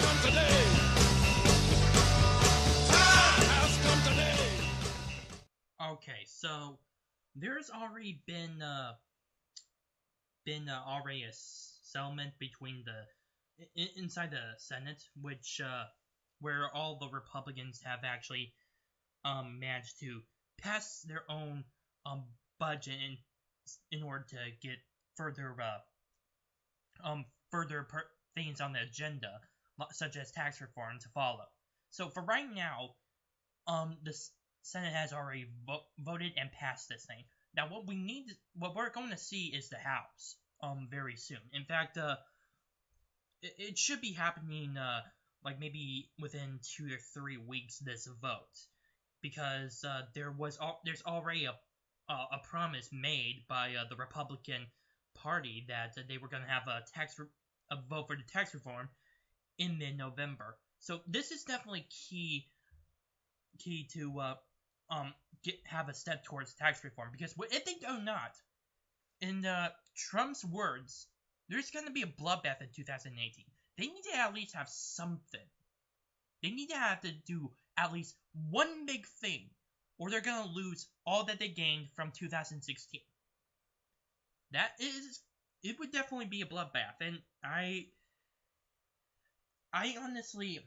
come today. Time has come today. Okay, so there's already been already a settlement between inside the Senate, which where all the Republicans have actually managed to pass their own budget in order to get further things on the agenda, such as tax reform, to follow. So for right now, the Senate has already voted and passed this thing. Now, what we're going to see is the House very soon. In fact, it should be happening like maybe within 2 or 3 weeks. This vote, because there's already a promise made by the Republican Party that they were going to have a vote for the tax reform in mid-November. So this is definitely key to have a step towards tax reform, because if they do not, in Trump's words, there's going to be a bloodbath in 2018. They need to at least have something. They need to have to do at least one big thing, or they're going to lose all that they gained from 2016. It would definitely be a bloodbath, and I honestly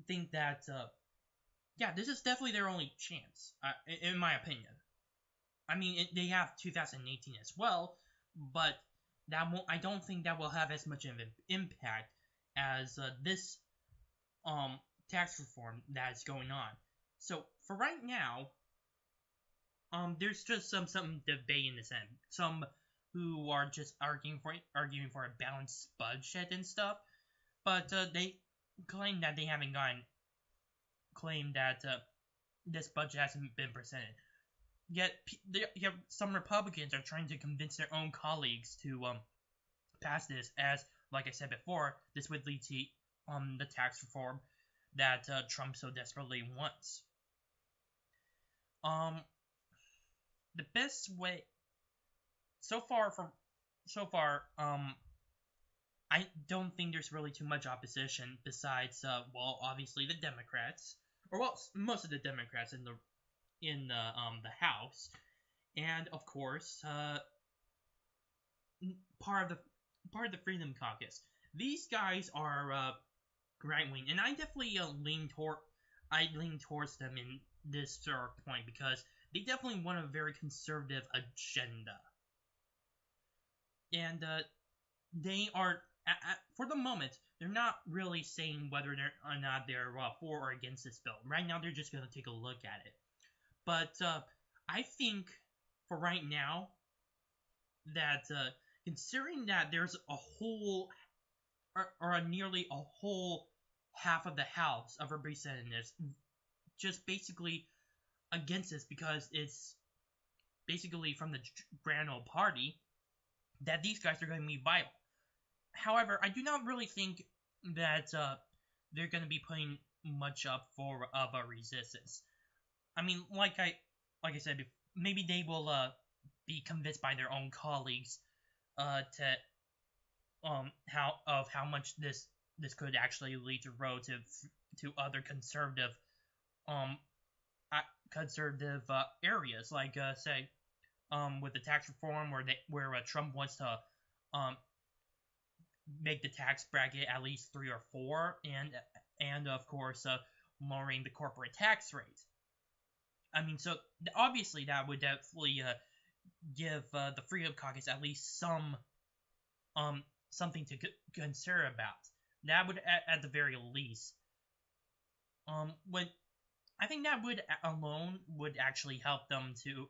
think that, yeah, this is definitely their only chance, in my opinion. I mean, they have 2018 as well, but I don't think that will have as much of an impact as this tax reform that is going on. So for right now, there's just some debate in the Senate. Some who are just arguing for a balanced budget and stuff, but they claim that this budget hasn't been presented. Yet some Republicans are trying to convince their own colleagues to pass this, as, like I said before, this would lead to the tax reform that Trump so desperately wants. The best way so far, I don't think there's really too much opposition besides, well, obviously the Democrats, or well, most of the Democrats in the House, and of course, part of the Freedom Caucus. These guys are right wing, and I definitely lean towards them in this sort of point, because they definitely want a very conservative agenda, and they are, for the moment, they're not really saying whether or not they're for or against this bill. Right now, they're just going to take a look at it. But I think for right now that considering that there's a whole or nearly a whole half of the House of Representatives just basically against this, because it's basically from the Grand Old Party, that these guys are going to be vital. However, I do not really think that they're going to be putting much up of a resistance. I mean, like I said, maybe they will be convinced by their own colleagues to how much this could actually lead to relative to other conservative areas, like say with the tax reform, where Trump wants to make the tax bracket at least 3 or 4, and of course lowering the corporate tax rate. I mean, so obviously that would definitely give the Freedom Caucus at least something to consider about. That would, at the very least, I think that alone would actually help them to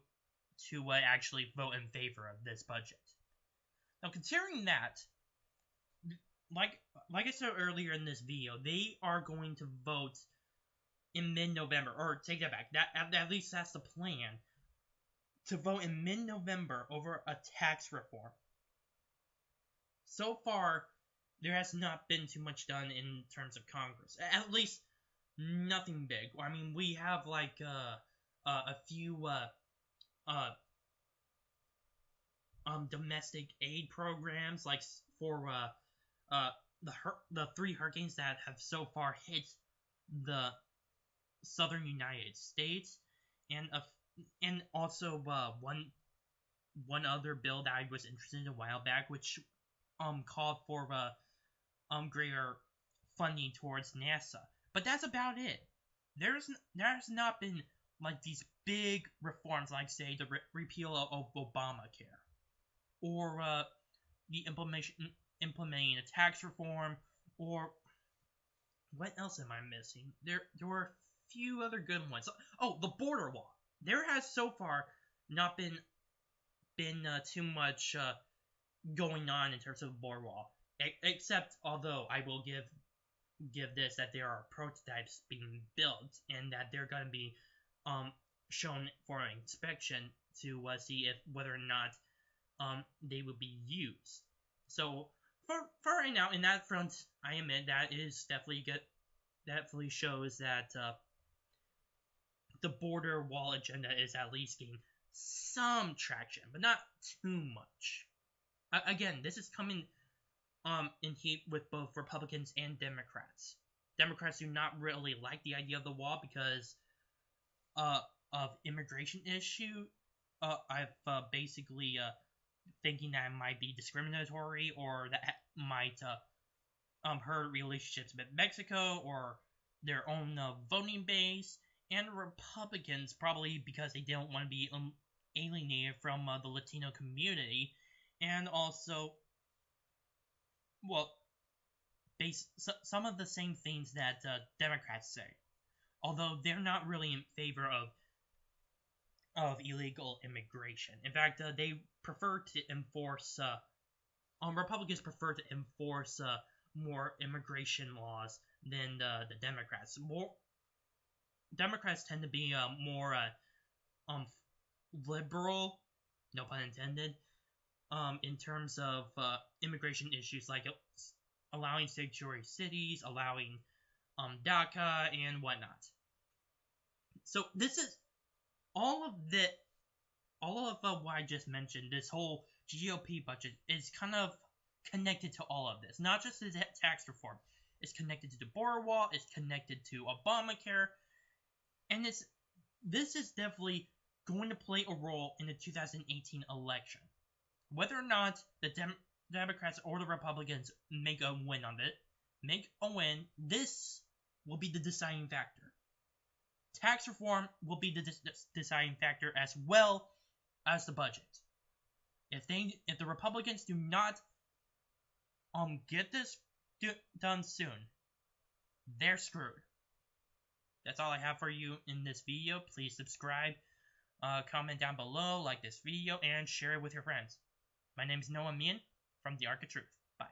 actually vote in favor of this budget. Now, considering that, like I said earlier in this video, they are going to vote in mid-November, or take that back. At least that's the plan, to vote in mid-November over a tax reform. So far, there has not been too much done in terms of Congress. At least nothing big. I mean, we have like a few domestic aid programs, like for the 3 hurricanes that have so far hit the southern United States, and also one other bill that I was interested in a while back, which called for greater funding towards NASA. But that's about it. There's not been like these big reforms, like say the repeal of Obamacare, or the implementing a tax reform, or what else am I missing? There were a few other good ones. Oh, the border wall. There has so far not been too much going on in terms of the border wall, except although I will give this that there are prototypes being built and that they're going to be shown for inspection to see if whether or not they will be used. So for right now, in that front, I admit that is definitely good. Definitely shows that the border wall agenda is at least getting some traction, but not too much. Again, this is coming in heat with both Republicans and Democrats. Democrats do not really like the idea of the wall because of immigration issue. I've basically thinking that it might be discriminatory, or that might hurt relationships with Mexico or their own voting base, and Republicans probably because they don't want to be alienated from the Latino community, and also, well, some of the same things that Democrats say, although they're not really in favor of illegal immigration. In fact, they prefer to enforce. Republicans prefer to enforce more immigration laws than the Democrats. Democrats tend to be more liberal, no pun intended, in terms of immigration issues like allowing sanctuary cities, allowing DACA and whatnot. So this is all of what I just mentioned. This whole GOP budget is kind of connected to all of this. Not just the tax reform. It's connected to the border wall. It's connected to Obamacare. And this is definitely going to play a role in the 2018 election. Whether or not the Democrats or the Republicans make a win, this will be the deciding factor. Tax reform will be the deciding factor, as well as the budget. If the Republicans do not get this done soon, they're screwed. That's all I have for you in this video. Please subscribe, comment down below, like this video, and share it with your friends. My name is Noah Meehan from the Arc of Truth. Bye.